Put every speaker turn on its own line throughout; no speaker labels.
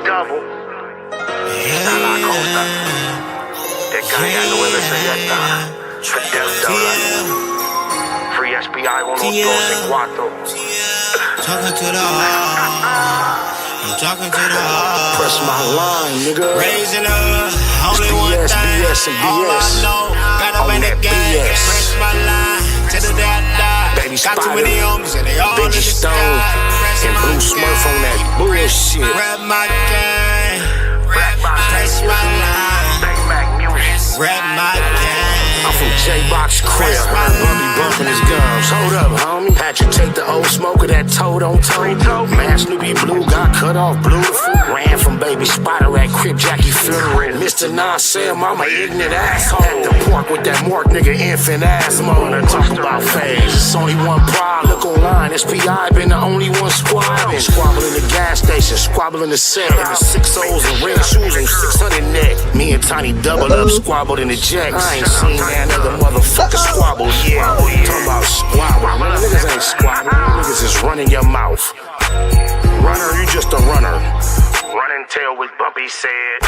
double. Está la costa. Te caiga 960. Free SPI 124.
Talking to the heart. I'm talking to the heart.
Press my line, nigga.
Raising up, only one
BS,
thing.
BS, and
All I
BS.
know, gotta
On
win the
that
game.
BS.
Press my line, till the day I die.
Baby
Got too
Spider,
many homies and they all in
Benji
the
Stone,
sky. Press
and
my
Blue Smurf on that bullshit.
Rap my game. Press my line. Rap my game.
I'm from J-Box Crib. Bubby bumping his gums. Hold up, homie. Patrick take the old smoker that toed on toe. Man, Snoopy Blue got cut off beautiful. Ran from Baby Spider at Crib Jackie funeral. Mr. Nonsense, I'm an ignorant asshole. At the park with that Mark nigga infant asthma. Wanna talk about phase. It's only one problem. Look online, SPI been the only one squabbling. Squabble in the gas station, squabble in the set. In the 6 O's and red shoes on 600 neck. Me and Tiny double up, squabbled in the jacks. I ain't seen that other motherfucker squabble yet. Talking about squabble. Man, niggas ain't squabbling. Niggas is running your mouth. Runner, you just a runner.
Running tail with Bumpy said.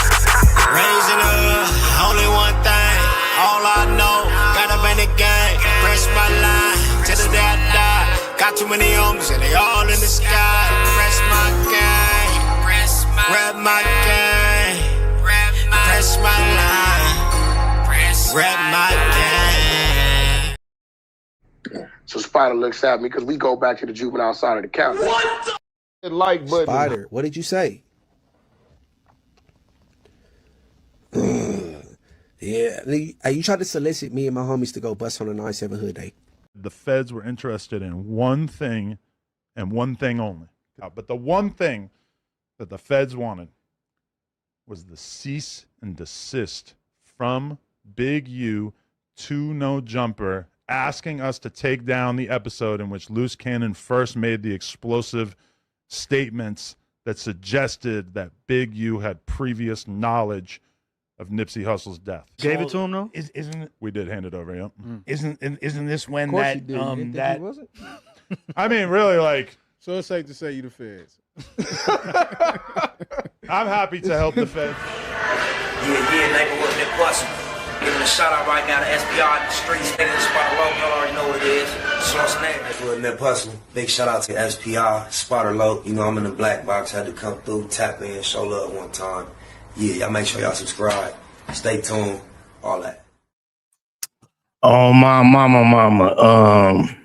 Raising up, only one thing. All I know, gotta win the game. Press my line, till the day I die. Got too many homies and they all in the sky. Press my game. Rap my game. Press my line. Rap my game.
So Spider looks at me because we go back to the juvenile side of the couch. What the like button?
Spider, what did you say? Yeah, you tried to solicit me and my homies to go bust on a 9/7 hood day.
The feds were interested in one thing and one thing only. But the one thing that the feds wanted was the cease and desist from Big U to No Jumper, asking us to take down the episode in which Loose Cannon first made the explosive statements that suggested that Big U had previous knowledge of Nipsey Hussle's death.
Gave it to him though?
Isn't it?
We did hand it over, yeah.
Isn't this when
Of course
that
you did. You didn't think he wasn't?
I mean, really, like,
So it's safe to say you the feds.
I'm happy to help the feds.
Yeah, neighborhood Nip Bustin'. Giving a shout out right now to SPI in the streets, nigga, the spot low, y'all already know what it is. Source name.
Neighborhood Nip Bustin'. Big shout out to SPI, Spotter Low. You know I'm in the black box, had to come through, tap in, show love one time. Yeah, y'all make sure y'all subscribe. Stay tuned, all that.
Oh, my mama.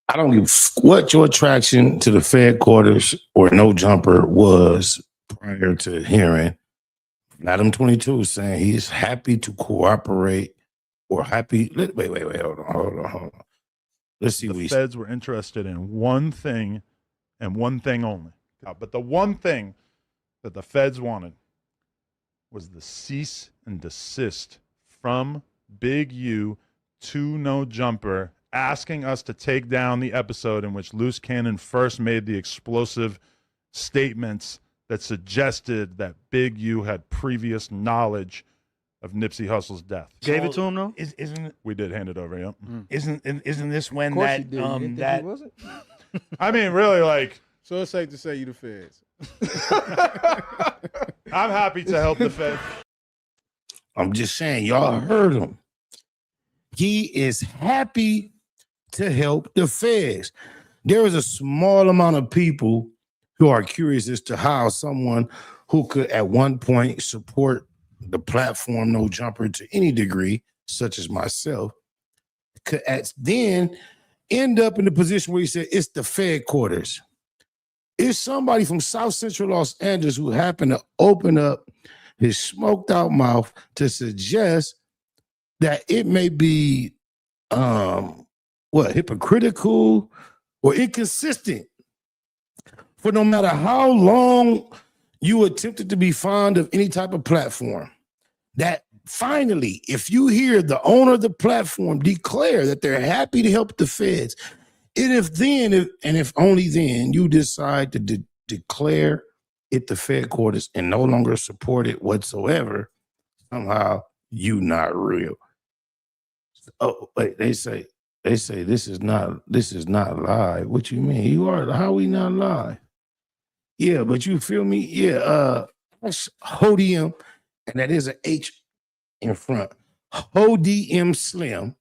I don't give what your attraction to the Fed quarters or No Jumper was prior to hearing Adam 22 saying he's happy to cooperate or happy. Wait, hold on. Let's see.
The feds were interested in one thing and one thing only. But the one thing that the feds wanted was the cease and desist from Big U to No Jumper, asking us to take down the episode in which Loose Cannon first made the explosive statements that suggested that Big U had previous knowledge of Nipsey Hussle's death.
Gave it to him though?
Isn't it?
We did hand it over, yeah.
Isn't this when
Of course
that
you did. You didn't think
that
he wasn't?
I mean, really, like,
So it's safe to say you the feds.
I'm happy to help the feds.
I'm just saying, y'all heard him. He is happy to help the feds. There is a small amount of people who are curious as to how someone who could at one point support the platform No Jumper to any degree, such as myself, could then end up in the position where he said it's the Fed quarters. It's somebody from South Central Los Angeles who happened to open up his smoked out mouth to suggest that it may be hypocritical or inconsistent for no matter how long you attempted to be fond of any type of platform, that finally, if you hear the owner of the platform declare that they're happy to help the feds, and if only then you decide to declare it the Fed quarters and no longer support it whatsoever, somehow you not real. Oh, wait, they say this is not live. What you mean? You are. How we not live? Yeah, but you feel me? Yeah, that's Hodium, and that is an H in front. Hodium Slim.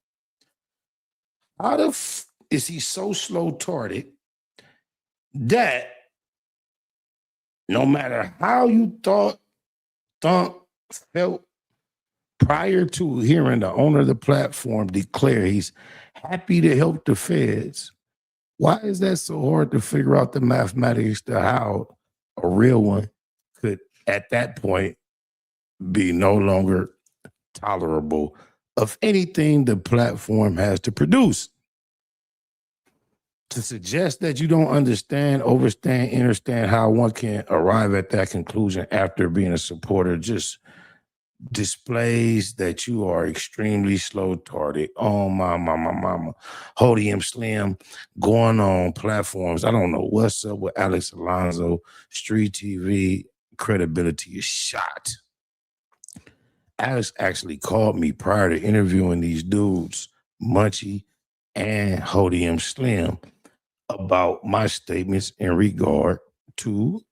How the is he so slow-tarded that no matter how you thought, felt prior to hearing the owner of the platform declare he's happy to help the feds, why is that so hard to figure out the mathematics to how a real one could, at that point, be no longer tolerable of anything the platform has to produce? To suggest that you don't understand, understand how one can arrive at that conclusion after being a supporter just displays that you are extremely slow-tarded. Oh, my mama. Hodium Slim going on platforms. I don't know what's up with Alex Alonso. Street TV credibility is shot. Alex actually called me prior to interviewing these dudes, Munchie and Hodium Slim, about my statements in regard to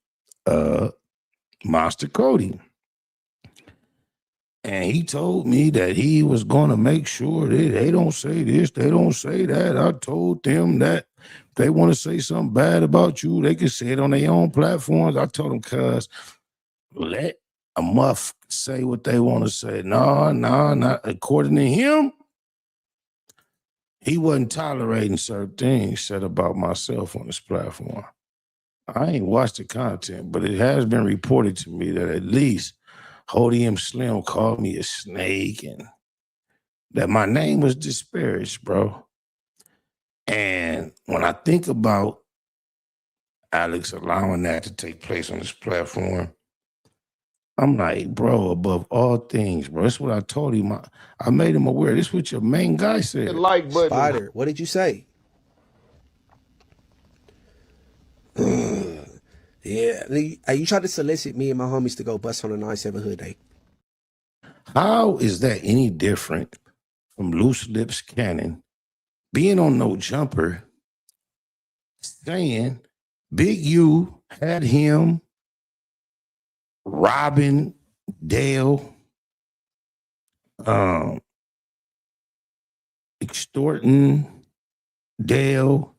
Monster Cody. And he told me that he was going to make sure that they don't say this, they don't say that. I told them that if they want to say something bad about you, they can say it on their own platforms. I told them, cuz, let a muff say what they want to say. No, not according to him. He wasn't tolerating certain things said about myself on this platform. I ain't watched the content, but it has been reported to me that at least Hodium Slim called me a snake and that my name was disparaged, bro. And when I think about Alex allowing that to take place on this platform, I'm like, bro, above all things, bro. That's what I told him. I made him aware. This is what your main guy said.
Like button.
Spider, what did you say? Yeah, you tried to solicit me and my homies to go bust on a 9/7 hood day.
How is that any different from Loose Lips Cannon being on No Jumper saying Big U had him robbing Dale, extorting Dale,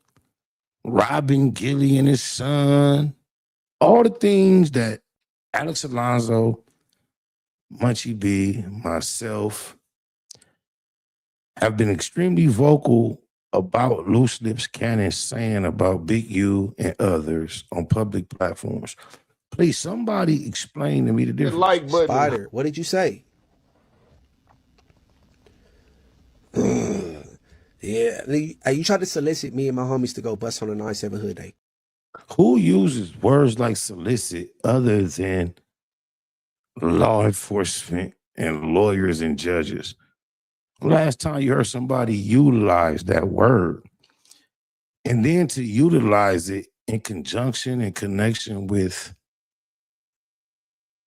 robbing Gilly and his son, all the things that Alex Alonso, Munchie B, myself have been extremely vocal about Loose Lips Cannon saying about Big U and others on public platforms. Please, somebody explain to me the difference.
Like button.
Spider, what did you say? Yeah, you tried to solicit me and my homies to go bust on a 9/7 hood day.
Who uses words like solicit other than law enforcement and lawyers and judges? Last time you heard somebody utilize that word, and then to utilize it in conjunction and connection with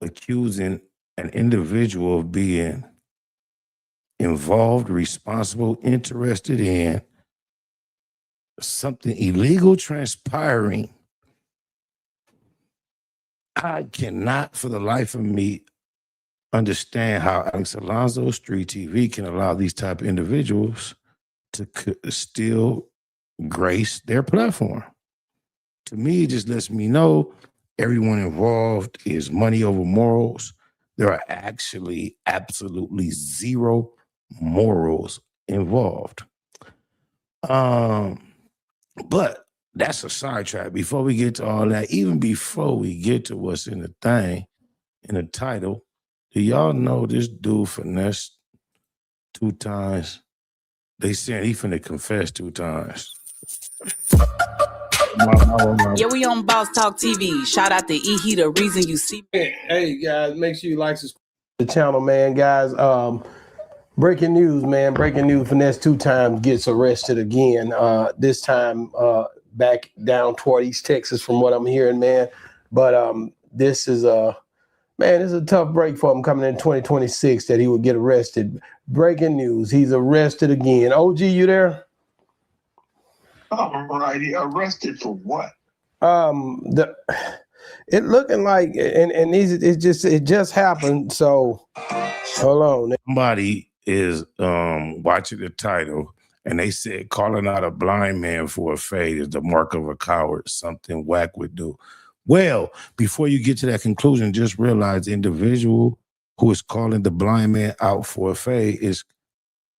accusing an individual of being involved, responsible, interested in something illegal transpiring. I cannot for the life of me understand how Alex Alonso, Street TV can allow these type of individuals to still grace their platform. To me, it just lets me know everyone involved is money over morals. There are actually absolutely zero morals involved. But that's a sidetrack. Before we get to all that, even before we get to what's in the thing, in the title, do y'all know this dude finessed 2 times? They said he finna confess 2 times.
Yeah, we on Boss Talk TV. Shout out to E. He the reason you see.
Hey guys, make sure you like the channel, man. Guys, breaking news, man. Breaking news. Finesse 2 times gets arrested again. This time back down toward East Texas, from what I'm hearing, man. But this is man, it's a tough break for him coming in 2026 that he would get arrested. Breaking news. He's arrested again. OG, you there?
All right, arrested for what?
it looking like, and these it just happened. So hold on.
Somebody is watching the title and they said calling out a blind man for a fade is the mark of a coward, something whack would do. Well, before you get to that conclusion, just realize the individual who is calling the blind man out for a fade is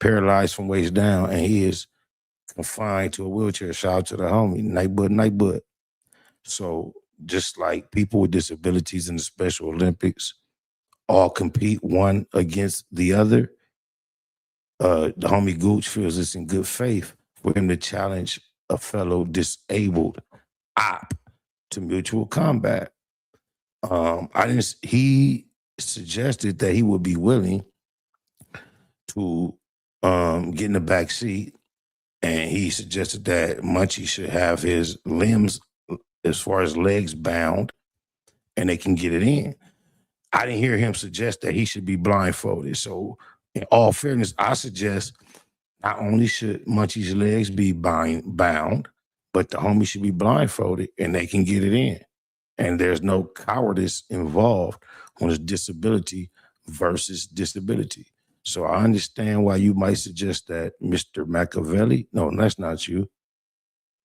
paralyzed from waist down, and he is confined to a wheelchair. Shout out to the homie, Nightbud. So just like people with disabilities in the Special Olympics all compete one against the other, the homie Gooch feels it's in good faith for him to challenge a fellow disabled op to mutual combat. He suggested that he would be willing to get in the back seat, and he suggested that Munchie should have his limbs, as far as legs, bound, and they can get it in. I didn't hear him suggest that he should be blindfolded. So in all fairness, I suggest not only should Munchie's legs be bound, but the homie should be blindfolded and they can get it in. And there's no cowardice involved when it's disability versus disability. So I understand why you might suggest that, Mr. Machiavelli. No, that's not you.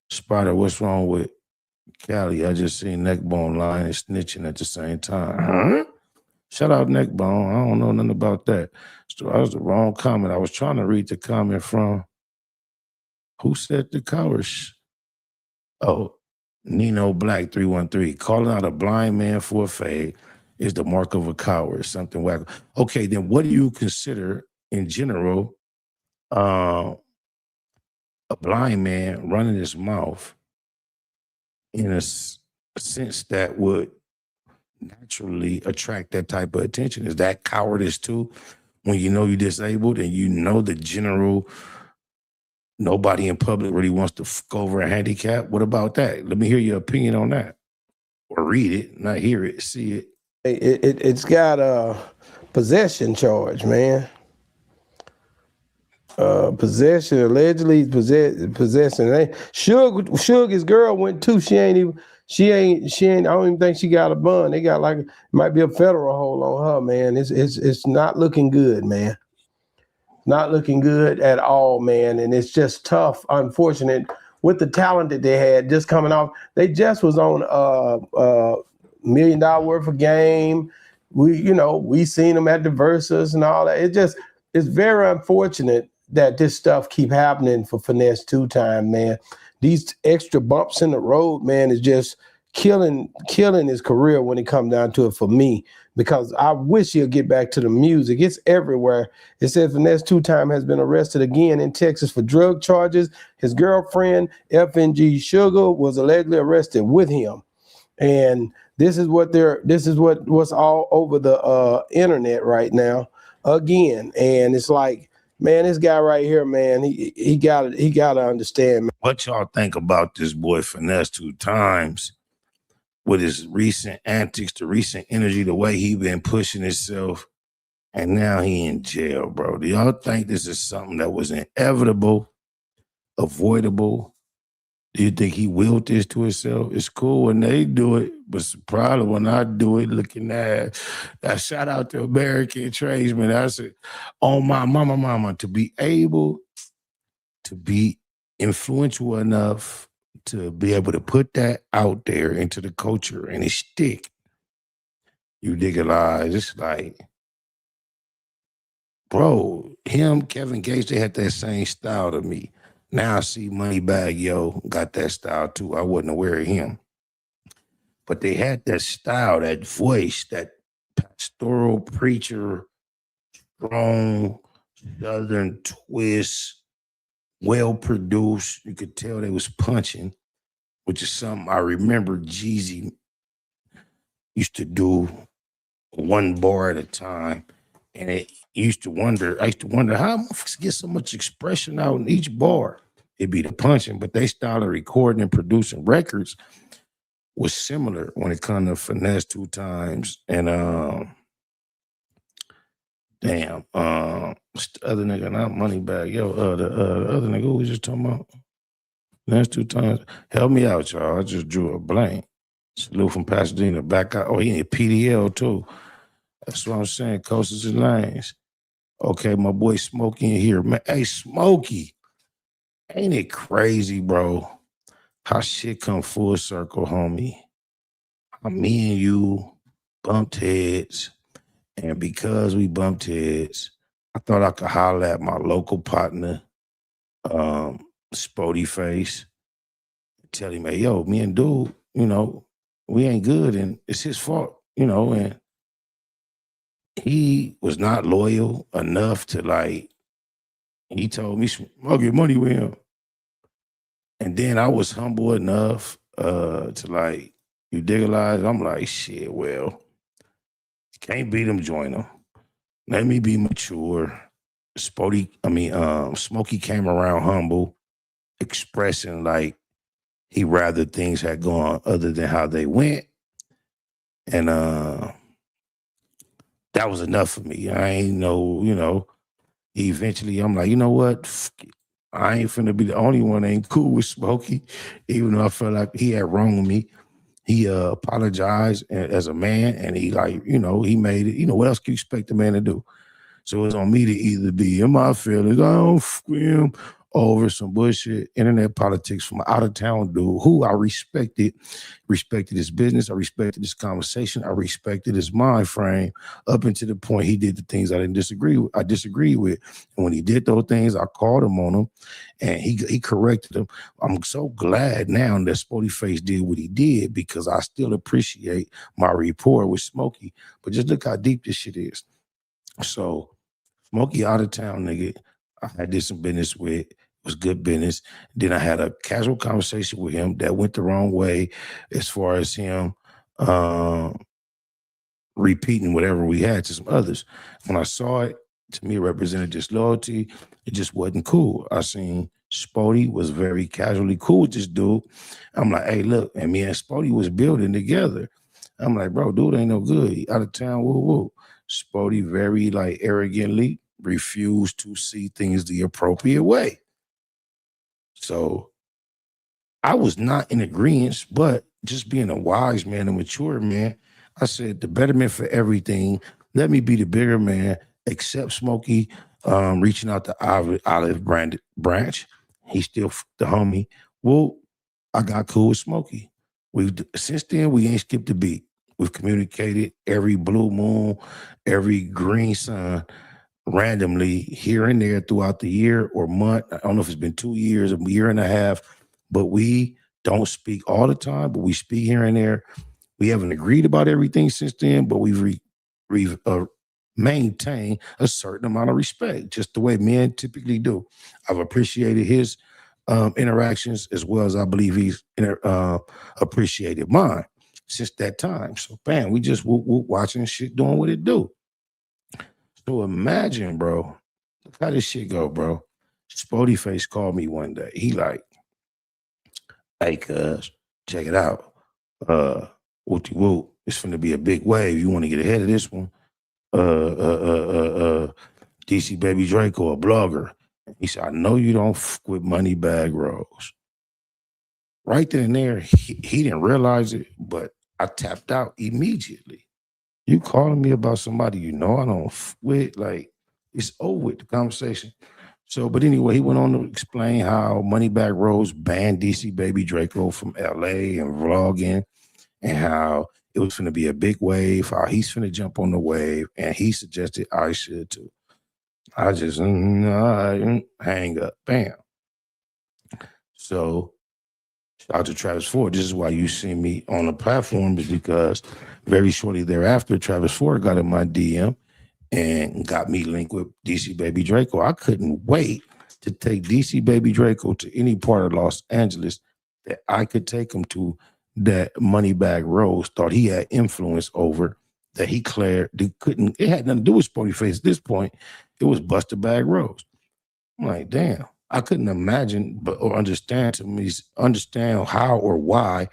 Spider, what's wrong with Callie? I just seen Neckbone lying and snitching at the same time. Huh? Shout out Neckbone. I don't know nothing about that. So that was the wrong comment. I was trying to read the comment from who said the cowards? Oh, Nino Black 313. Calling out a blind man for a fade is the mark of a coward. Something whack. Okay, then what do you consider in general a blind man running his mouth in a sense that would naturally attract that type of attention? Is that cowardice too? When you know you're disabled and you know the general, nobody in public really wants to go over a handicap. What about that? Let me hear your opinion on that. Or read it, not hear it, see it.
It's got a possession charge, man. Possession, allegedly possession. Suge, his girl went too. She ain't, I don't even think she got a bun. They got like, might be a federal hold on her, man. It's not looking good, man. Not looking good at all, man. And it's just tough, unfortunate, with the talent that they had just coming off. They just was on $1 million worth of game. We seen them at the Versus and all that. It's very unfortunate that this stuff keep happening for Finesse 2 Time, man. These extra bumps in the road, man, is just killing his career when it comes down to it for me, because I wish he'll get back to the music. It's everywhere. It says Finesse 2 Time has been arrested again in Texas for drug charges. His girlfriend, FNG Sugar, was allegedly arrested with him. And this is what's all over the internet right now again. And it's like, man, this guy right here, man, he got to understand, man.
What y'all think about this boy Finesse 2 Times with his recent antics, the recent energy, the way he been pushing himself, and now he in jail, bro? Do y'all think this is something that was inevitable, avoidable? Do you think he willed this to himself? It's cool when they do it, but it's a problem when I do it. Looking at that, shout out to American tradesmen. That's it. On my mama, to be able to be influential enough to be able to put that out there into the culture and it stick. You dig it, lies. It's like, bro, him, Kevin Gates, they had that same style to me. Now I see Moneybag Yo got that style too. I wasn't aware of him. But they had that style, that voice, that pastoral preacher, strong, southern twist, well-produced. You could tell they was punching, which is something I remember Jeezy used to do one bar at a time. And I used to wonder how motherfuckers get so much expression out in each bar. It'd be the punching, but they style of recording and producing records was similar when it comes to Finesse 2 Times and what's the other nigga, not Moneybag Yo, the other nigga who we just talking about. Finesse 2 Times. Help me out, y'all. I just drew a blank. Salute from Pasadena. Back out. Oh, he in PDL too. That's what I'm saying. Coasters and lanes. Okay, my boy Smokey in here. Man, hey, Smokey. Ain't it crazy, bro? How shit come full circle, homie. How me and you bumped heads. And because we bumped heads, I thought I could holler at my local partner, Spody Face, tell him, hey, yo, me and dude, you know, we ain't good and it's his fault, you know, and he was not loyal enough to like, he told me, I'll get money with him. And then I was humble enough to like, you digitalize, I'm like, shit, well, can't beat him, join him. Let me be mature. Smokey came around humble, expressing like he rather things had gone other than how they went. And that was enough for me. I ain't know, you know, eventually I'm like, you know what? I ain't finna be the only one that ain't cool with Smokey, even though I felt like he had wronged me. He apologized as a man, and he like, you know, he made it. You know, what else can you expect a man to do? So it's on me to either be in my feelings, I don't scream over some bullshit internet politics from an out-of-town dude who I respected his business, I respected his conversation, I respected his mind frame up until the point he did the things I disagreed with. And when he did those things, I called him on them and he corrected them. I'm so glad now that Spody Face did what he did because I still appreciate my rapport with Smokey. But just look how deep this shit is. So Smokey out of town nigga, I did some business with. It was good business. Then I had a casual conversation with him that went the wrong way as far as him repeating whatever we had to some others. When I saw it, to me, it represented disloyalty. It just wasn't cool. I seen Spody was very casually cool with this dude. I'm like, hey, look, and me and Spody was building together. I'm like, bro, dude ain't no good. He out of town, woo woo. Spody very like arrogantly refused to see things the appropriate way. So I was not in agreement, but just being a wise man, a mature man, I said the betterment for everything. Let me be the bigger man, accept Smokey reaching out to Olive Branch. He's still the homie. Well, I got cool with Smokey. Since then, we ain't skipped a beat. We've communicated every blue moon, every green sun, randomly here and there throughout the year or month. I don't know if it's been 2 years, a year and a half, but we don't speak all the time, but we speak here and there. We haven't agreed about everything since then, but we've maintained a certain amount of respect, just the way men typically do. I've appreciated his interactions as well as I believe he's appreciated mine since that time. So, bam, we just watching shit doing what it do. So imagine, bro, look how this shit go, bro. Spody Face called me one day. He like, hey, cuz, check it out. Wooty woo, it's finna be a big wave. You want to get ahead of this one? DC Baby Draco, a blogger. He said, I know you don't f with Moneybag Rose. Right then and there, he didn't realize it, but I tapped out immediately. You calling me about somebody you know I don't f with, like, it's over with the conversation. So, but anyway, he went on to explain how Moneybag Rose banned DC Baby Draco from LA and vlogging, and how it was finna be a big wave, how he's finna jump on the wave, and he suggested I should too. I just hang up, bam. So, shout out to Travis Ford. This is why you see me on the platform, is because very shortly thereafter, Travis Ford got in my DM and got me linked with DC Baby Draco. I couldn't wait to take DC Baby Draco to any part of Los Angeles that I could take him to, that Moneybag Rose thought he had influence over, that he cleared. It had nothing to do with Spody Face at this point. It was Buster Bag Rose. I'm like, damn. I couldn't imagine or understand how or why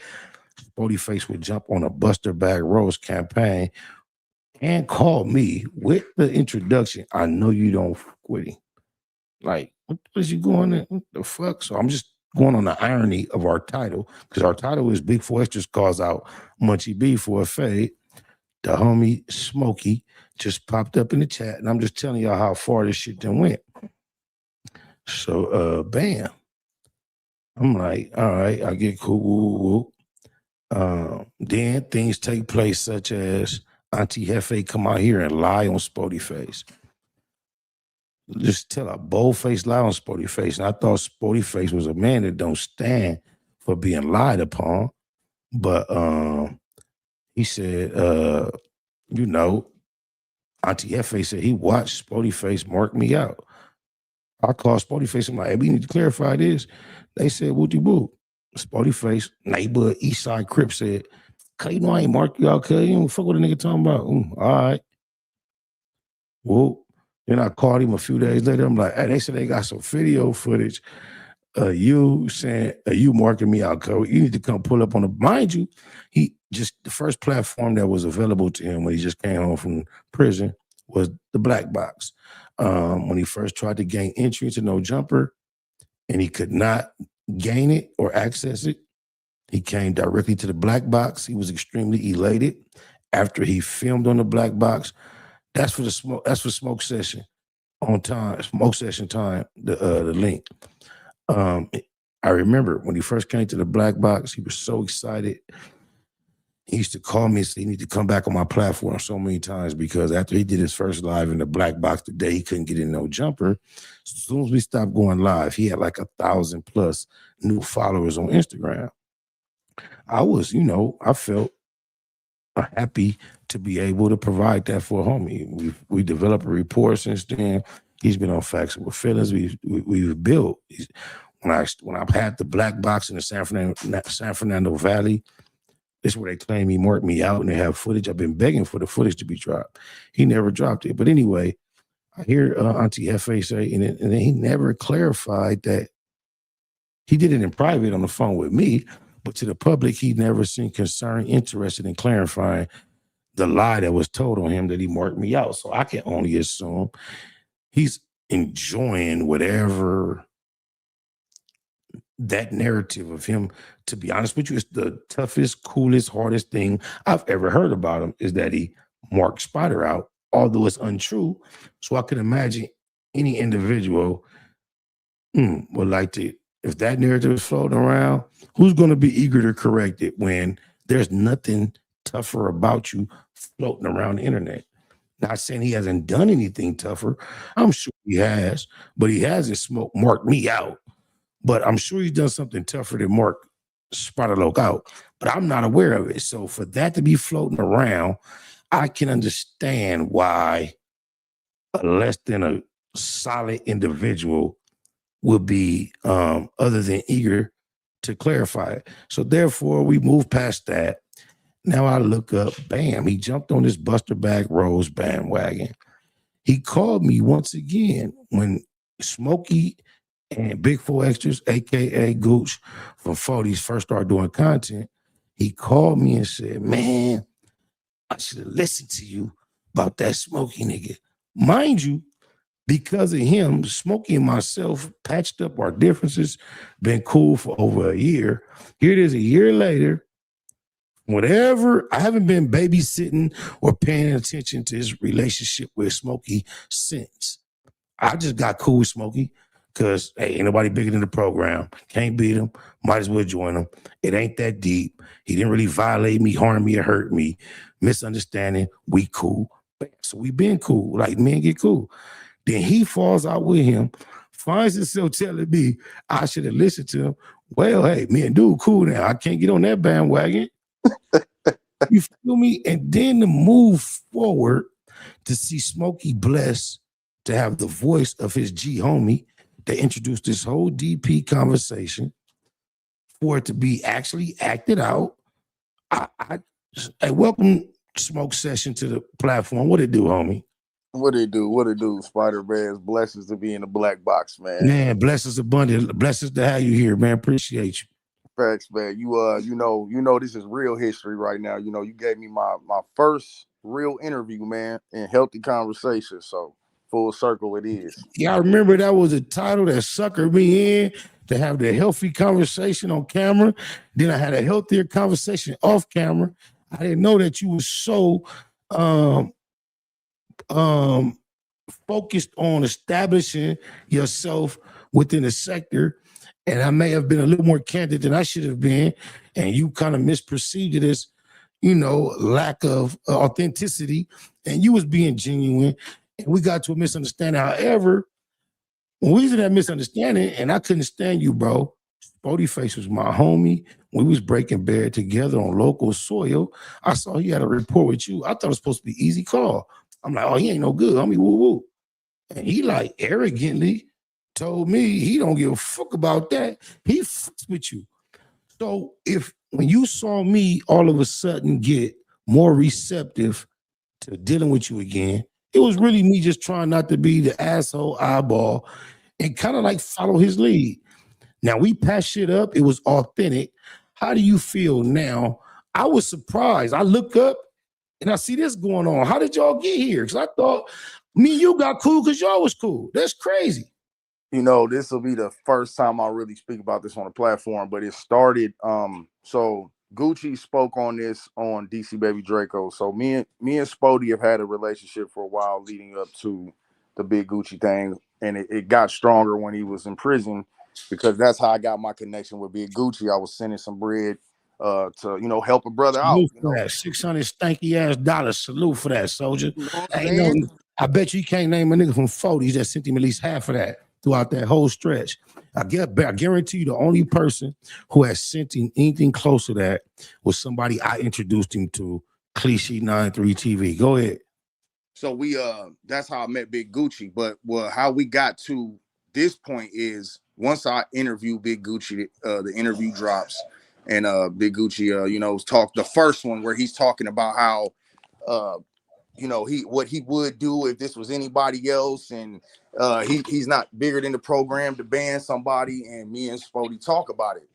Spody Face would jump on a Buster Bag Rose campaign and call me with the introduction, I know you don't quit him. Like, what is you going in? What the fuck? So I'm just going on the irony of our title, because our title is Big Four Extras calls out Munchie B for a fade. The homie Smokey just popped up in the chat, and I'm just telling y'all how far this shit then went. So, bam. I'm like, all right, I get cool. Then things take place such as Auntie Hefe come out here and lie on Spody Face. Just tell a bold-faced lie on Spody Face. And I thought Spody Face was a man that don't stand for being lied upon. But he said, you know, Auntie Hefe said he watched Spody Face mark me out. I called Spody Face. I'm like, hey, we need to clarify this. They said, wooty boo. Spody Face, neighbor, East Side Crip said, cuz you know I ain't marked you out, cuz you don't fuck what a nigga talking about. All right. Well, then I called him a few days later. I'm like, hey, they said they got some video footage you saying, you marking me out, cuz you need to come pull up on the, mind you, he just, the first platform that was available to him when he just came home from prison was the BLACBOX. When he first tried to gain entry into No Jumper and he could not gain it or access it, he came directly to the BLACBOX. He was extremely elated after he filmed on the BLACBOX. That's for the smoke. That's for smoke session on time. Smoke session time. The link. I remember when he first came to the BLACBOX, he was so excited. He used to call me and say he need to come back on my platform so many times because after he did his first live in the BLACBOX the day he couldn't get in No Jumper, as soon as we stopped going live, he had like 1,000+ new followers on Instagram. I was, you know, I felt happy to be able to provide that for a homie. We developed a rapport since then. He's been on Facts with Feelings. We've built. When I've had the BLACBOX in the San Fernando Valley, this is where they claim he marked me out and they have footage. I've been begging for the footage to be dropped. He never dropped it. But anyway, I hear Auntie Hefe say, and then he never clarified that he did it in private on the phone with me, but to the public, he never seemed concerned, interested in clarifying the lie that was told on him that he marked me out. So I can only assume he's enjoying whatever that narrative of him. To be honest with you, it's the toughest, coolest, hardest thing I've ever heard about him is that he marked Spider out, although it's untrue. So I can imagine any individual would like to, if that narrative is floating around, who's going to be eager to correct it when there's nothing tougher about you floating around the internet? Not saying he hasn't done anything tougher. I'm sure he has, but he hasn't marked me out. But I'm sure he's done something tougher than mark Spider-Loc out. But I'm not aware of it. So for that to be floating around, I can understand why a less than a solid individual would be other than eager to clarify it. So therefore, we move past that. Now I look up, bam, he jumped on this Buster Bag Rose bandwagon. He called me once again when Smokey and Big Four Extras, a.k.a. Gooch from 40s, first started doing content. He called me and said, man, I should have listened to you about that Smokey nigga. Mind you, because of him, Smokey and myself patched up our differences, been cool for over a year. Here it is a year later. Whatever, I haven't been babysitting or paying attention to his relationship with Smokey since. I just got cool with Smokey because, hey, ain't nobody bigger than the program. Can't beat him. Might as well join him. It ain't that deep. He didn't really violate me, harm me, or hurt me. Misunderstanding, we cool. So we been cool. Like, men get cool. Then he falls out with him, finds himself telling me I should have listened to him. Well, hey, me and dude cool now. I can't get on that bandwagon. You feel me? And then to move forward to see Smokey blessed to have the voice of his G homie that introduced this whole DP conversation for it to be actually acted out. I welcome Smoke Session to the platform. What it do, homie?
What it do? What it do? Spider-Man's blessings to be in the BLACBOX, man.
Man, blessings abundant. Blessings to have you here, man. Appreciate you.
Facts, man. You know this is real history right now. You know, you gave me my first real interview, man, in healthy conversation. So full circle it is.
Yeah, I remember that was a title that suckered me in to have the healthy conversation on camera. Then I had a healthier conversation off camera. I didn't know that you were so um focused on establishing yourself within the sector. And I may have been a little more candid than I should have been. And you kind of misperceived it as, lack of authenticity. And you was being genuine. And we got to a misunderstanding. However, when we was in that misunderstanding and I couldn't stand you, bro, Spody Face was my homie. We was breaking bread together on local soil. I saw he had a rapport with you. I thought it was supposed to be easy call. I'm like, oh, he ain't no good. Homie, woo woo. And he like arrogantly told me he don't give a fuck about that. He fucks with you. So when you saw me all of a sudden get more receptive to dealing with you again, it was really me just trying not to be the asshole eyeball and kind of like follow his lead. Now we patched shit up. It was authentic. How do you feel now? I was surprised. I look up and I see this going on. How did y'all get here? Because I thought me and you got cool because y'all was cool. That's crazy.
This will be the first time I really speak about this on the platform, but it started. So Gucci spoke on this on DC Baby Draco. So me and Spody have had a relationship for a while leading up to the big Gucci thing, and it got stronger when he was in prison because that's how I got my connection with Big Gucci. I was sending some bread to help a brother out.
That $600 stanky ass dollars. Salute for that, soldier.
Hey,
I bet you can't name a nigga from 40s that sent him at least half of that throughout that whole stretch. I guarantee you the only person who has sent him anything close to that was somebody I introduced him to, Cliche 93 TV. Go ahead.
So that's how I met Big Gucci. But how we got to this point is once I interview Big Gucci, the interview drops, and Big Gucci, talk the first one where he's talking about how what he would do if this was anybody else, and he's not bigger than the program to ban somebody. And me and Spody talk about it,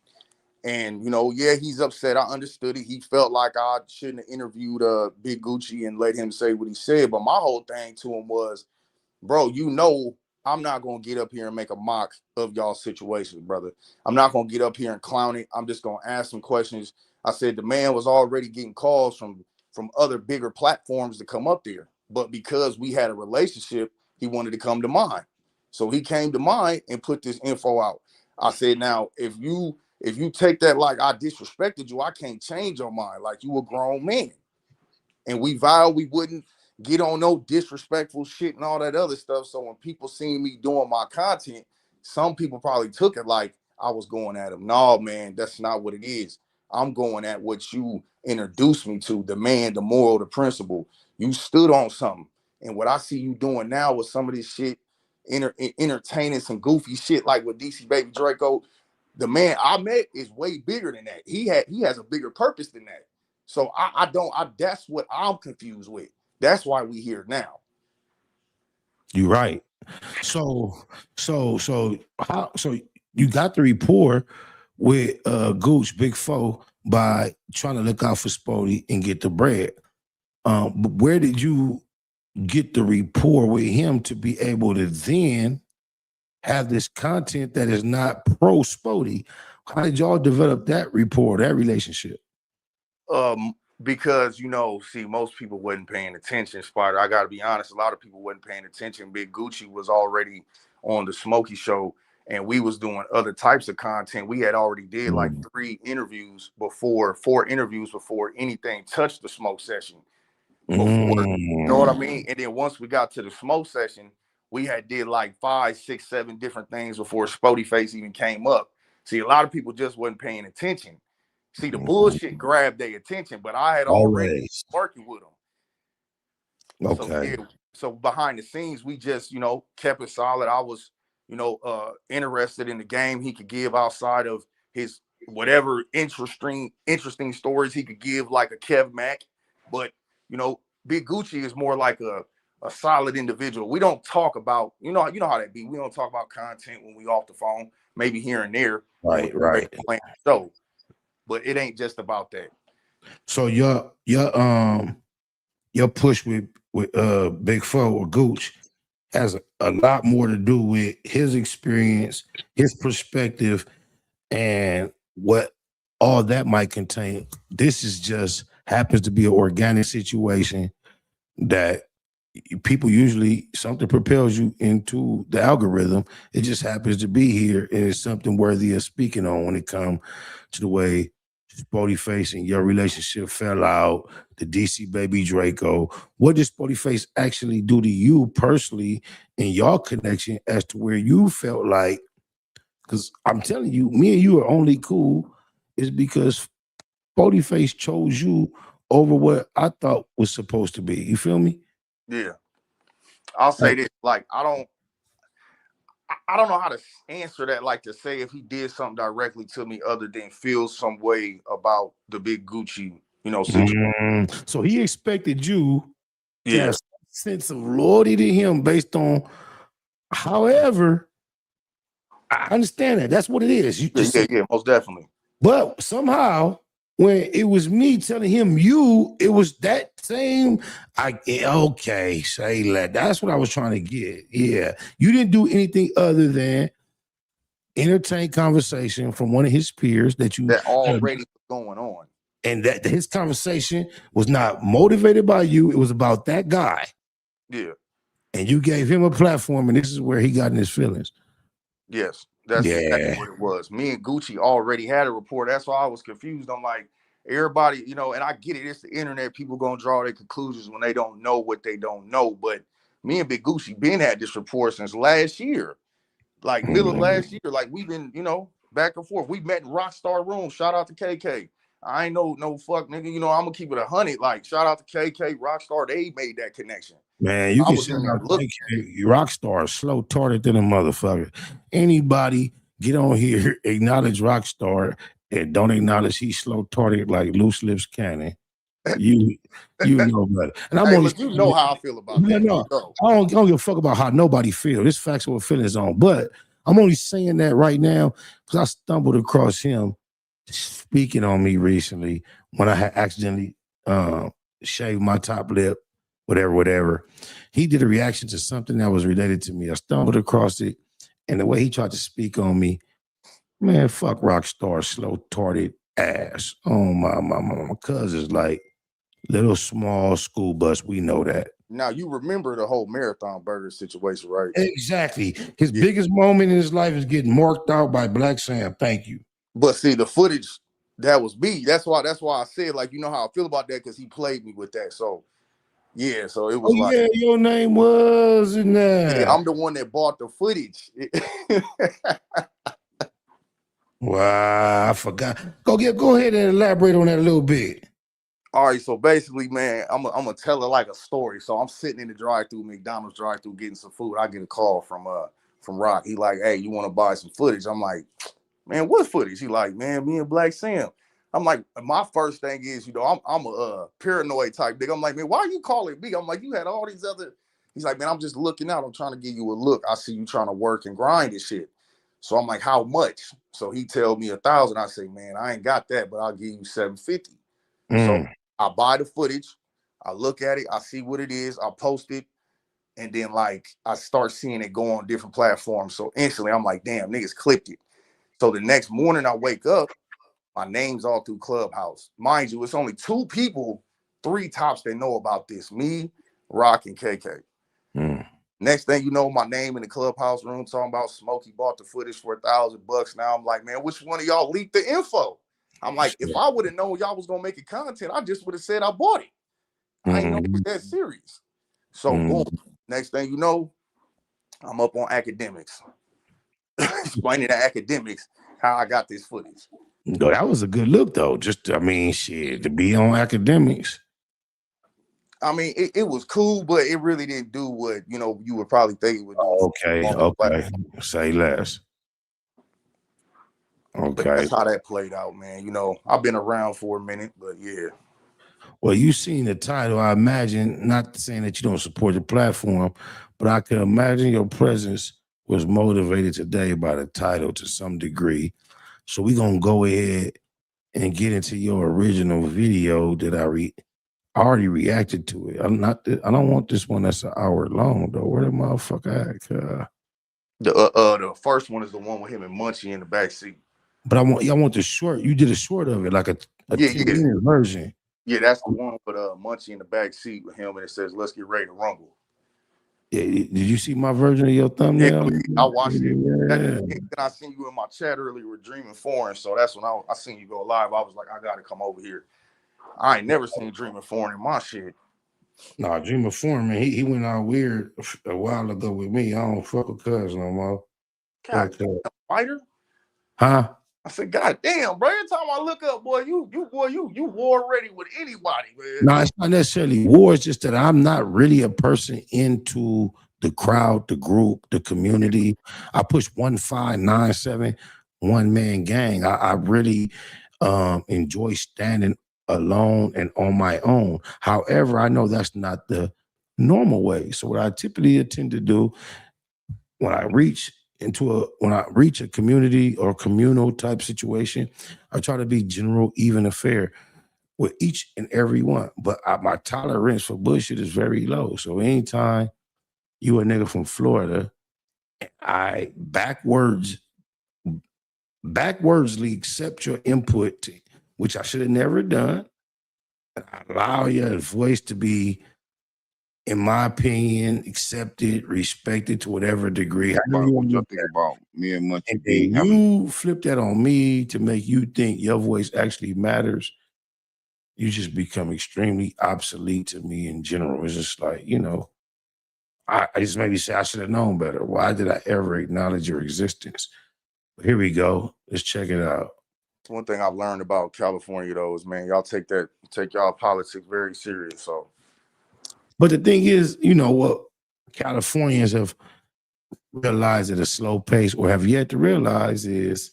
and he's upset. I understood it. He felt like I shouldn't have interviewed Big Gucci and let him say what he said. But my whole thing to him was, bro, I'm not gonna get up here and make a mock of y'all's situations, brother. I'm not gonna get up here and clown it. I'm just gonna ask some questions. I said the man was already getting calls from other bigger platforms to come up there, but because we had a relationship, he wanted to come to mine. So he came to mine and put this info out. I said, now if you take that like I disrespected you, I can't change your mind. Like, you a grown man, and we vowed we wouldn't get on no disrespectful shit and all that other stuff. So when people seen me doing my content, some people probably took it like I was going at him. No, man, that's not what it is. I'm going at what you introduced me to, the man, the moral, the principle. You stood on something. And what I see you doing now with some of this shit, entertaining some goofy shit like with DC Baby Draco, the man I met is way bigger than that. He has a bigger purpose than that. So that's what I'm confused with. That's why we here now.
You're right. So you got the rapport with Gooch Big Foe by trying to look out for Spody and get the bread. But where did you get the rapport with him to be able to then have this content that is not pro Spody? How did y'all develop that rapport, that relationship?
Because most people wasn't paying attention, Spider. I gotta be honest, a lot of people wasn't paying attention. Big Gucci was already on the Smokey show, and we was doing other types of content. We had already did like 4 interviews before anything touched the smoke session. Before, you know what I mean? And then once we got to the smoke session, we had did like 5, 6, 7 different things before Spody Face even came up. See, a lot of people just wasn't paying attention. See, the bullshit grabbed their attention, but I had already working with them.
Okay.
So behind the scenes, we just, kept it solid. I was, interested in the game he could give outside of his whatever interesting stories he could give, like a Kev Mack. But, Big Gucci is more like a solid individual. We don't talk about, you know how that be. We don't talk about content when we off the phone, maybe here and there.
Right.
Playing the show. But it ain't just about that.
So your push with Big Foe or Gooch, has a lot more to do with his experience, his perspective, and what all that might contain. This is just happens to be an organic situation that people usually something propels you into the algorithm. It just happens to be here, and it's something worthy of speaking on when it comes to the way Spotty Face and your relationship fell out, the DC Baby Draco. What did Spotty Face actually do to you personally in your connection as to where you felt like? Because I'm telling you, me and you are only cool is because Spotty Face chose you over what I thought was supposed to be. You feel me?
Yeah. I'll say this, like, I don't know how to answer that, like to say if he did something directly to me other than feel some way about the big Gucci, situation.
So he expected you to
Yeah.
have some sense of loyalty to him based on, however, I understand that. That's what it is. You just
Yeah, most definitely.
But somehow, when it was me telling him it was that same. Okay, say that. That's what I was trying to get. Yeah, you didn't do anything other than entertain conversation from one of his peers that
already was going on,
and that his conversation was not motivated by you. It was about that guy.
Yeah,
and you gave him a platform, and this is where he got in his feelings.
Yes, that's exactly what it was. Me and Gucci already had a rapport. That's why I was confused. I'm like, everybody, and I get it. It's the internet. People gonna draw their conclusions when they don't know what they don't know. But me and Big Gucci been had this rapport since last year, like middle of last year. Like we've been, back and forth. We met in Rockstar Room. Shout out to KK. I ain't no fuck nigga. I'm gonna keep it 100. Like shout out to KK, Rockstar. They made that connection.
Man, you can shout out KK, Rockstar, slow tarded than a motherfucker. Anybody get on here, acknowledge Rockstar, and don't acknowledge he's slow tarded like Loose Lips Cannon. You know better. And I'm only
you know how I feel about that.
No, I don't give a fuck about how nobody feels. This factual feelings on. But I'm only saying that right now because I stumbled across him speaking on me recently when I had accidentally shaved my top lip, whatever. He did a reaction to something that was related to me. I stumbled across it, and the way he tried to speak on me, man, fuck Rockstar, slow tarded ass. Oh my cousin's like little small school bus. We know that.
Now you remember the whole Marathon Burger situation, right?
Exactly. His biggest moment in his life is getting marked out by Black Sam. Thank you.
But see, the footage, that was me. That's why I said, like, you know how I feel about that because he played me with that. So yeah, so it was like,
yeah, your name was in that.
Yeah, I'm the one that bought the footage.
Wow, I forgot. Go ahead and elaborate on that a little bit.
All right, so basically, man, I'm gonna tell it like a story. So I'm sitting in the drive-through, McDonald's drive-through, getting some food. I get a call from Rock. He like, hey, you want to buy some footage? I'm like, man, what footage? He like, man, me and Black Sam. I'm like, my first thing is, I'm a paranoid type nigga. I'm like, man, why are you calling me? I'm like, you had all these other. He's like, man, I'm just looking out. I'm trying to give you a look. I see you trying to work and grind and shit. So I'm like, how much? So he tell me 1,000. I say, man, I ain't got that, but I'll give you 750. So I buy the footage. I look at it. I see what it is. I post it. And then like, I start seeing it go on different platforms. So instantly I'm like, damn, niggas clipped it. So the next morning I wake up, my name's all through Clubhouse. Mind you, it's only 2 people, 3 tops that know about this. Me, Rock, and KK. Next thing you know, my name in the Clubhouse room talking about Smokey bought the footage for $1,000. Now I'm like, man, which one of y'all leaked the info? I'm like, if I would have known y'all was gonna make it content, I just would have said I bought it. I ain't know it was that serious. So boom. Next thing you know, I'm up on academics. Explaining to academics how I got this footage.
No, that was a good look though. Just shit, to be on academics.
I mean, it was cool, but it really didn't do what you would probably think it would do.
Okay. Say less. Okay.
But that's how that played out, man. I've been around for a minute, but yeah.
Well, you seen the title, I imagine, not saying that you don't support the platform, but I can imagine your presence was motivated today by the title to some degree. So we're going to go ahead and get into your original video that I already reacted to it. I don't want this one that's an hour long though. Where the motherfucker at?
The first one is the one with him and Munchie in the back seat.
But I want the short. You did a short of it, like a 10-minute version.
Yeah, that's the one with Munchie in the back seat with him, and it says, "Let's get ready to rumble."
Yeah, did you see my version of your thumbnail?
Yeah, I watched it.
Yeah.
Then I seen you in my chat earlier with Dreaming Foreign, so that's when I seen you go live. I was like, I gotta come over here. I ain't never seen Dreaming Foreign in my shit.
Nah, Dreaming Foreign, man, he went out weird a while ago with me. I don't fuck with Cuz no more.
God, fighter?
Huh?
I said, God damn, bro. Every time I look up, boy, you war ready with anybody, man.
No, it's not necessarily war. It's just that I'm not really a person into the crowd, the group, the community. I push 1597 one-man gang. I really enjoy standing alone and on my own. However, I know that's not the normal way. So what I typically tend to do when I reach a community or communal type situation, I try to be general, even affair with each and every one. But my tolerance for bullshit is very low. So anytime you a nigga from Florida, I backwardsly accept your input, which I should have never done. I allow your voice to be, in my opinion, accepted, respected to whatever degree.
What y'all think about me and Munchie B?
You flip that on me to make you think your voice actually matters. You just become extremely obsolete to me in general. It's just like, I just maybe say I should have known better. Why did I ever acknowledge your existence? But here we go. Let's check it out.
One thing I've learned about California though is, man, y'all take y'all politics very serious. So.
But the thing is, what Californians have realized at a slow pace or have yet to realize is,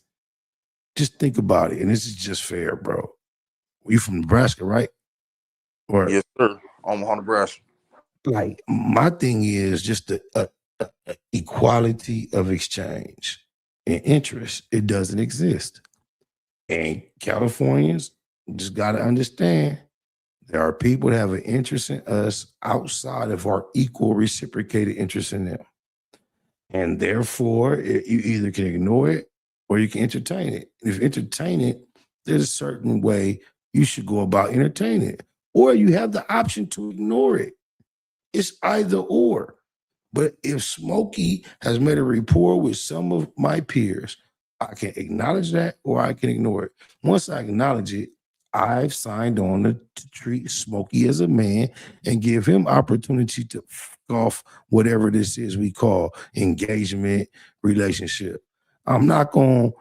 just think about it. And this is just fair, bro. You from Nebraska, right? Or
yes, sir. Omaha, Nebraska.
Like, my thing is just the equality of exchange and interest. It doesn't exist. And Californians just got to understand, there are people that have an interest in us outside of our equal reciprocated interest in them. And therefore, you either can ignore it or you can entertain it. If you entertain it, there's a certain way you should go about entertaining it. Or you have the option to ignore it. It's either or. But if Smokey has made a rapport with some of my peers, I can acknowledge that or I can ignore it. Once I acknowledge it, I've signed on to treat Smokey as a man and give him opportunity to fuck off whatever this is we call engagement, relationship. I'm not going to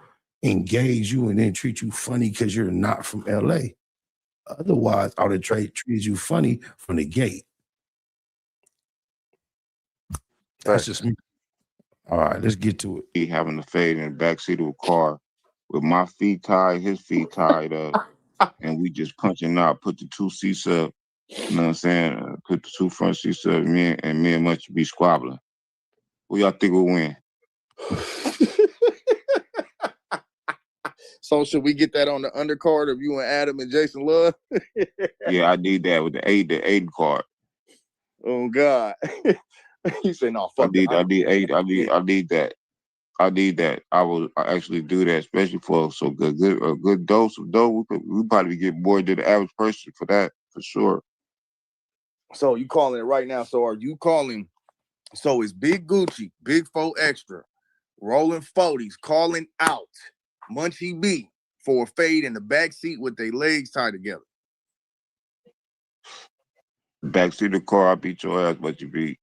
engage you and then treat you funny because you're not from LA. Otherwise, I would have treated you funny from the gate. That's just me. All right, let's get to it.
He having a fade in the backseat of a car with my feet tied, his feet tied up, and we just punching out, put the two seats up, you know what I'm saying? Put the two front seats up, me and Munchie B squabbling. Who y'all think will win?
So should we get that on the undercard of you and Adam and Jason Love?
Yeah, I need that with the eight card.
Oh God. You say no, fuck
I need that. I need that. I will actually do that, especially for a good dose of dough. We probably get more than the average person for that, for sure.
So you calling it right now. So are you calling? So it's Big Gucci, Big 4 Extra, rolling 40s, calling out Munchie B for a fade in the back seat with their legs tied together.
Backseat of the car, I beat your ass, Munchie B.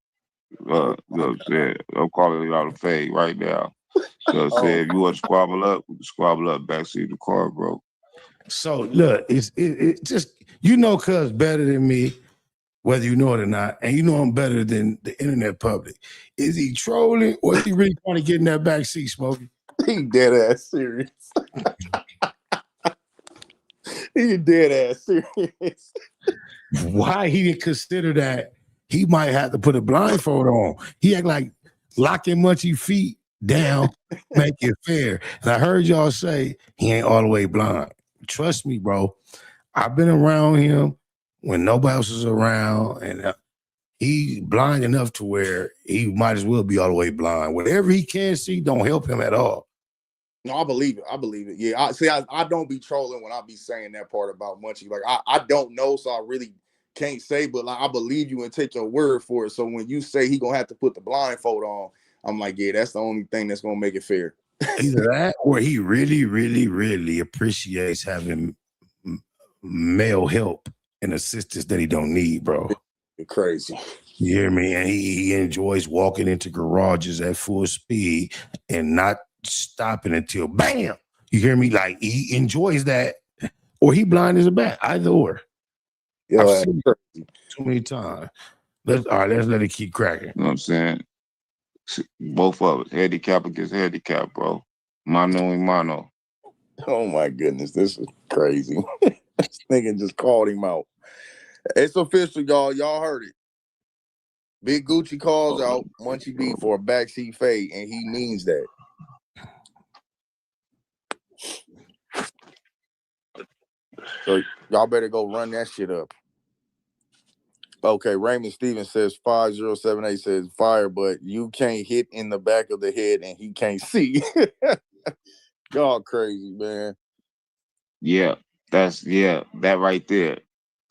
You know what I'm saying? I'm calling it out a fade right now. So I said, if you want to squabble up, we can squabble up backseat of the car, bro.
So look, it's just, cuz better than me, whether you know it or not, and I'm better than the internet public. Is he trolling or is he really trying to get in that backseat, Smokey?
He dead ass serious. He dead ass serious.
Why he didn't consider that he might have to put a blindfold on? He act like locking Munchie feet down, make it fair. And I heard y'all say he ain't all the way blind. Trust me, bro. I've been around him when nobody else is around, and he blind enough to where he might as well be all the way blind. Whatever he can see don't help him at all.
No, I believe it. I believe it. Yeah, I don't be trolling when I be saying that part about Munchie. Like I don't know, so I really can't say, but like I believe you and take your word for it. So when you say he gonna have to put the blindfold on, I'm like, yeah, that's the only thing that's gonna make it fair.
Either that or he really, really, really appreciates having male help and assistance that he don't need, bro.
You're crazy.
You hear me? And he enjoys walking into garages at full speed and not stopping until bam. You hear me? Like he enjoys that, or he blind as a bat. Either or.
Yeah,
I've seen it too many times. Let's let it keep cracking.
You know what I'm saying? Both of us, handicap against handicap, bro. Mano y mano.
Oh my goodness, this is crazy. This nigga just called him out. It's official, y'all. Y'all heard it. Big Gucci calls out Munchie B for a backseat fade, and he means that. So y'all better go run that shit up. Okay, Raymond Stevens says 5078 says fire, but you can't hit in the back of the head and he can't see. Y'all crazy, man.
Yeah, that right there.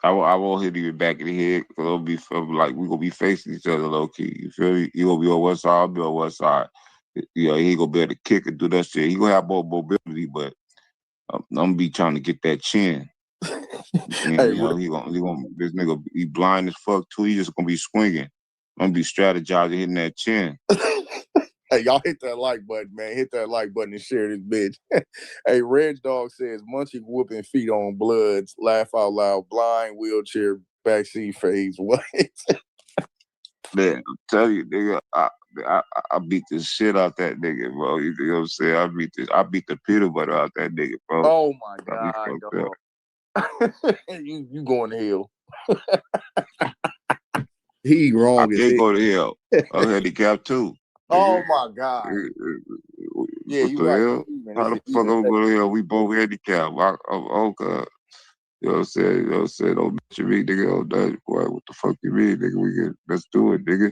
I won't hit you in the back of the head because it'll be like we gonna be facing each other low key. You feel me? You gonna be on one side, I'll be on one side. You know, he gonna be able to kick and do that shit. He gonna have more mobility, but I'm gonna be trying to get that chin.
Hey,
you know, he gonna this nigga he blind as fuck too. He just gonna be swinging. I'm gonna be strategizing hitting that chin.
Hey, y'all hit that like button, man. Hit that like button and share this bitch. Hey, Reg Dog says Munchie whooping feet on bloods, laugh out loud, blind, wheelchair, backseat phase. What?
Man, I'm telling you, nigga, I beat the shit out that nigga, bro. You know what I'm saying? I beat the peanut butter out that nigga, bro.
Oh my god, dog. you going to hell. He wrong.
I can't go to hell. I'm handicapped too.
Oh my god. Yeah, you right.
Hell? How the fuck I'm going to hell? We both handicapped. Oh god. You know what I'm saying? You know what I'm saying? Don't mention me, nigga. Oh, that boy, what the fuck you mean, nigga? Let's do it, nigga. You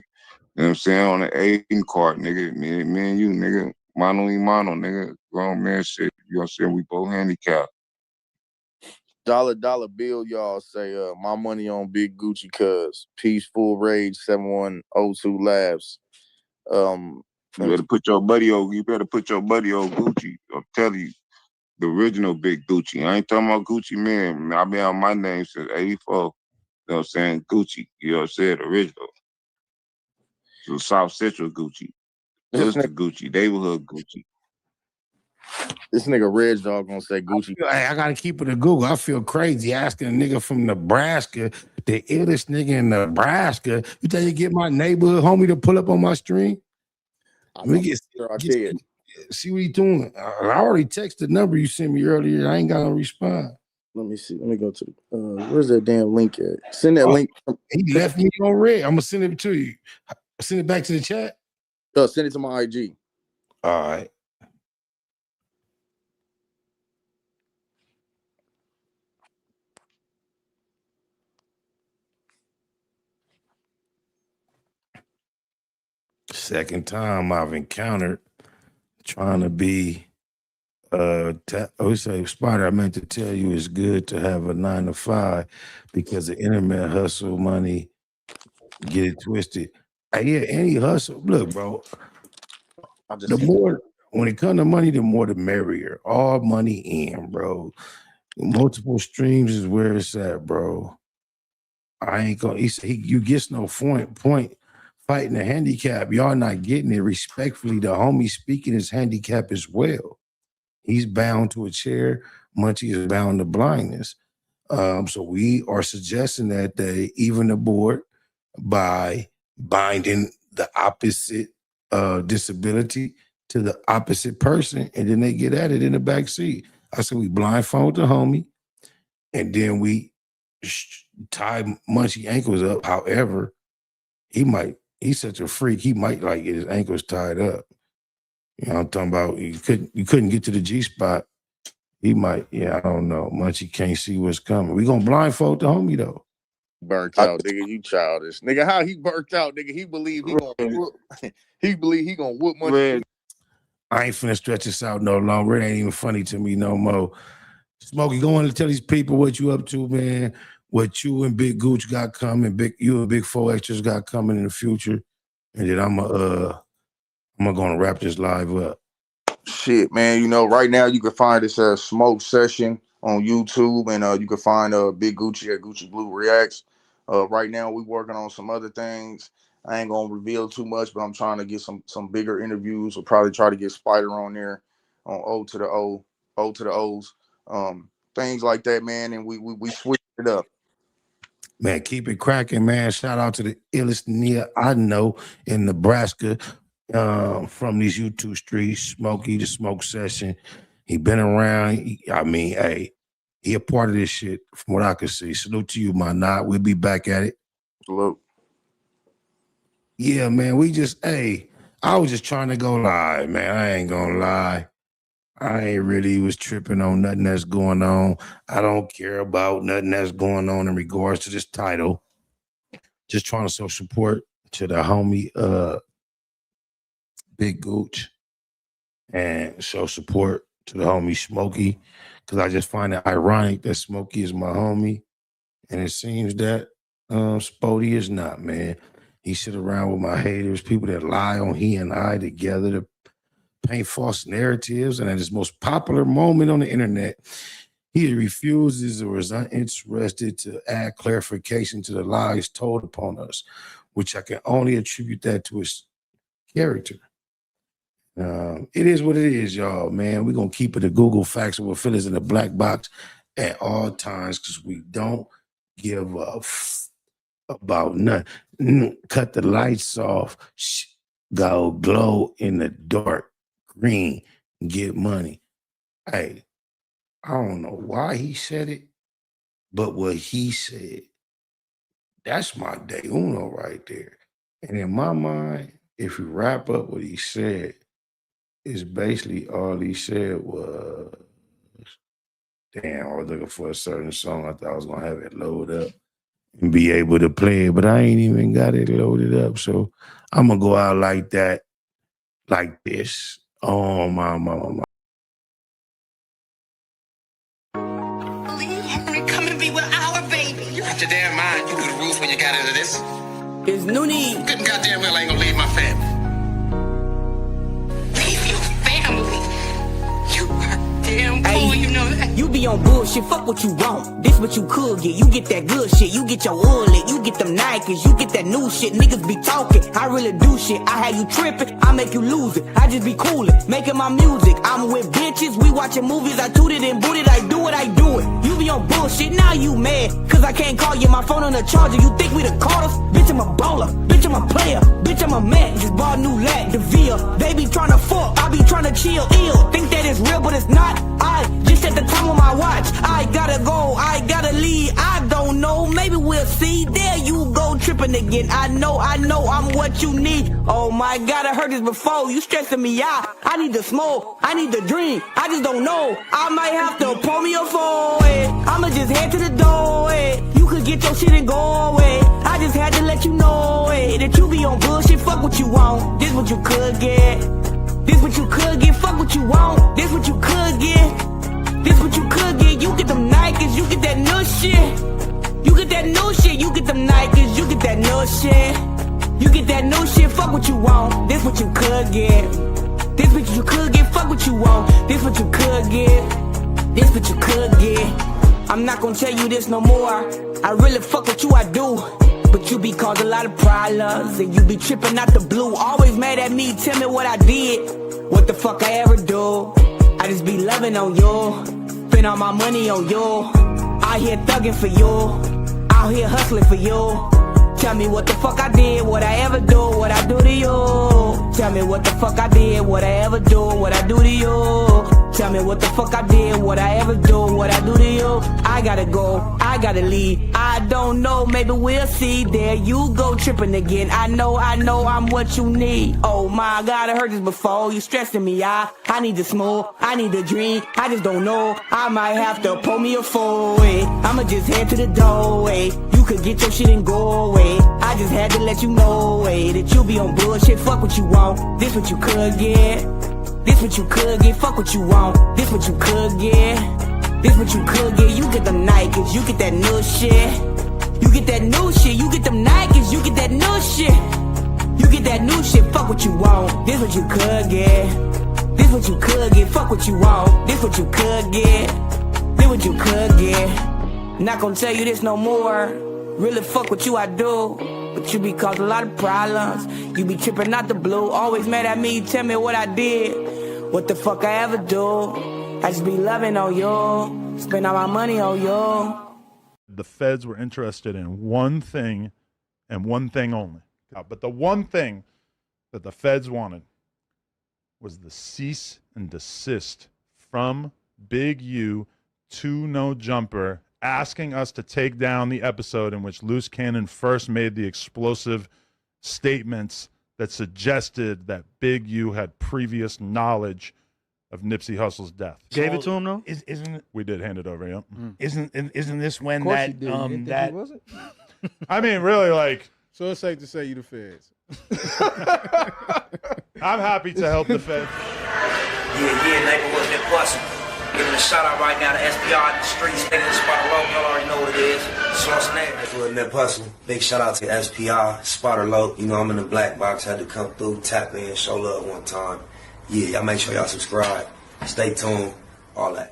know what I'm saying? On the 18 card, nigga. Me and you, nigga. Mano y mano, nigga. Grown man shit. You know what I'm saying? We both handicapped.
Dollar bill, y'all say my money on Big Gucci cuz. Peaceful Rage 7102 Labs.
You better put your buddy on Gucci. I'm telling you. The original Big Gucci. I ain't talking about Gucci man. I've been on my name since 84. You know what I'm saying? Gucci. You know what I'm saying? Original. So South Central Gucci. Just the Gucci. Neighborhood Gucci.
This nigga Reg Dog gonna say Gucci.
I gotta keep it a Google. I feel crazy asking a nigga from Nebraska, the illest nigga in Nebraska. You think you get my neighborhood homie to pull up on my stream? See what he doing. I already texted the number you sent me earlier. I ain't got no respond.
Let me see. Let me go to where's that damn link at? Send that link.
He left me on red. I'm gonna send it to you. Send it back to the chat.
Send it to my IG.
All right. Second time I've encountered trying to be say Spider, I meant to tell you it's good to have a 9 to 5 because the internet hustle money get it twisted. Yeah, any hustle. Look, bro. The more when it comes to money, the more the merrier. All money in, bro. Multiple streams is where it's at, bro. I ain't gonna. You gets no point fighting a handicap. Y'all not getting it respectfully. The homie speaking his handicap as well. He's bound to a chair. Munchie is bound to blindness. So we are suggesting that they even the board by binding the opposite disability to the opposite person, and then they get at it in the back seat. I said we blindfold the homie, and then we tie Munchie ankles up. However, he's such a freak, he might like get his ankles tied up. You know what I'm talking about? You couldn't get to the G spot. He might, I don't know. Munchie can't see what's coming. We gonna blindfold the homie though.
Burnt out, nigga. You childish, nigga. How he burnt out, nigga? He believe he gonna whoop. He believe he gonna whoop Munchie.
I ain't finna stretch this out no longer. It ain't even funny to me no more. Smokey, go on and tell these people what you up to, man. What you and Big Gooch got coming. You and Big 4 Extras got coming in the future. And then I'm gonna wrap this live up.
Shit, man. You know, right now you can find this Smoke Session on YouTube, and you can find Big Gucci at Gucci Blue Reacts. Right now we working on some other things. I ain't gonna reveal too much, but I'm trying to get some bigger interviews. We'll probably try to get Spider on there on O to the O's, things like that, man. And we switch it up.
Man, keep it cracking, man. Shout out to the illest nigga I know in Nebraska from these YouTube streets. Smokey, the Smoke Session. He been around. He a part of this shit from what I can see. Salute to you, my knot. We'll be back at it.
Salute.
Yeah, man, I was just trying to go live, man. I ain't gonna lie. I ain't really was tripping on nothing that's going on. I don't care about nothing that's going on in regards to this title. Just trying to show support to the homie Big Gooch and show support to the homie Smokey, because I just find it ironic that Smokey is my homie, and it seems that Spody is not, man. He sit around with my haters, people that lie on he and I together to paint false narratives, and at his most popular moment on the internet, he refuses or is uninterested to add clarification to the lies told upon us, which I can only attribute that to his character. It is what it is, y'all, man. We're going to keep it a Google Facts with Phyllis in the black box at all times, because we don't give a about nothing. Cut the lights off, go glow in the dark green, get money. Hey, I don't know why he said it, but what he said, that's my day uno right there. And in my mind, if you wrap up what he said, it's basically all he said was, damn, I was looking for a certain song. I thought I was going to have it load up and be able to play it, but I ain't even got it loaded up. So I'm going to go out like that, like this. Oh, my.
Henry, come and be with our baby. You got your damn mind. You knew the rules when you got into this.
It's Noonie.
Good and goddamn well I ain't gonna leave my family. Leave your family? You are damn cool, you know that?
You be on bullshit, fuck what you want. This what you could get. You get that good shit. You get your oil lit. You get them Nikes. You get that new shit. Niggas be talking. I really do shit. I have you tripping. I make you lose it. I just be coolin', making my music. I'm with bitches. We watching movies. I tooted and booted. I do what I do it. You be on bullshit. Now you mad. Cause I can't call you. My phone on the charger. You think we the Carters? Bitch, I'm a baller. Bitch, I'm a player. Bitch, I'm a man. Just bought a new lat. DeVille. They be trying to fuck. I be trying to chill ill. Think that it's real, but it's not. I just at the time on my watch. I gotta go. I gotta leave. I don't know. Maybe we'll see. There you go tripping again. I know I'm what you need. Oh my God, I heard this before. You stressing me out. I need to smoke. I need to drink. I just don't know. I might have to pull me a phone. I'ma just head to the door. You could get your shit and go away. I just had to let you know that you be on bullshit. Fuck what you want. This what you could get. This what you could get. Fuck what you want. This what you could get. This what you could get. You get them Nikes. You get that new shit. You get that new shit. You get them Nikes. You get that new shit. You get that new shit. Fuck what you want. This what you could get. This what you could get. Fuck what you want. This what you could get. This what you could get. I'm not gonna tell you this no more. I really fuck with you, I do. But you be causing a lot of problems, and you be tripping out the blue. Always mad at me, tell me what I did. What the fuck I ever do? I just be loving on you. Spend all my money on you. Out here thugging for you. Out here hustling for you. Tell me what the fuck I did, what I ever do, what I do to you. Tell me what the fuck I did, what I ever do, what I do to you. Tell me what the fuck I did, what I ever do, what I do to you. I gotta go. I gotta leave. I don't know, maybe we'll see. There you go tripping again. I know I'm what you need. Oh my God, I heard this before. You stressing me out. I need to smoke, I need to drink. I just don't know. I might have to pull me a four-way. I'ma just head to the doorway. You could get your shit and go away. I just had to let you know, that you be on bullshit. Fuck what you want. This what you could get. This what you could get. Fuck what you want. This what you could get. This what you could get. You get them Nikes. You get that new shit. You get that new shit. You get them Nikes. You get that new shit. You get that new shit. Fuck what you want. This what you could get. This what you could get. Fuck what you want. This what you could get. This what you could get. Not gonna tell you this no more. Really fuck with you I do. But you be causing a lot of problems. You be tripping out the blue. Always mad at me. Tell me what I did. What the fuck I ever do. I just be loving on you. Spend all my money on you.
The feds were interested in one thing and one thing only. But the one thing that the feds wanted was the cease and desist from Big U to No Jumper, asking us to take down the episode in which Loose Cannon first made the explosive statements that suggested that Big U had previous knowledge of Nipsey Hussle's death.
Gave it to him though?
Isn't it?
We did hand it over, yeah.
Isn't this when
Of course
that
you did. You didn't think he wasn't?
I mean, really, like,
So it's safe to say you the feds.
I'm happy to help the feds.
Yeah, neighborhood that bustin'. Giving a shout out right now to SPR in the streets, nigga, the spot low, y'all already know what it is. Sauce name.
Neighborhood net hustle. Big shout out to SPR, Spotter Low. You know I'm in the black box. Had to come through, tap in, show love one time. Yeah, y'all make sure y'all subscribe. Stay tuned. All that.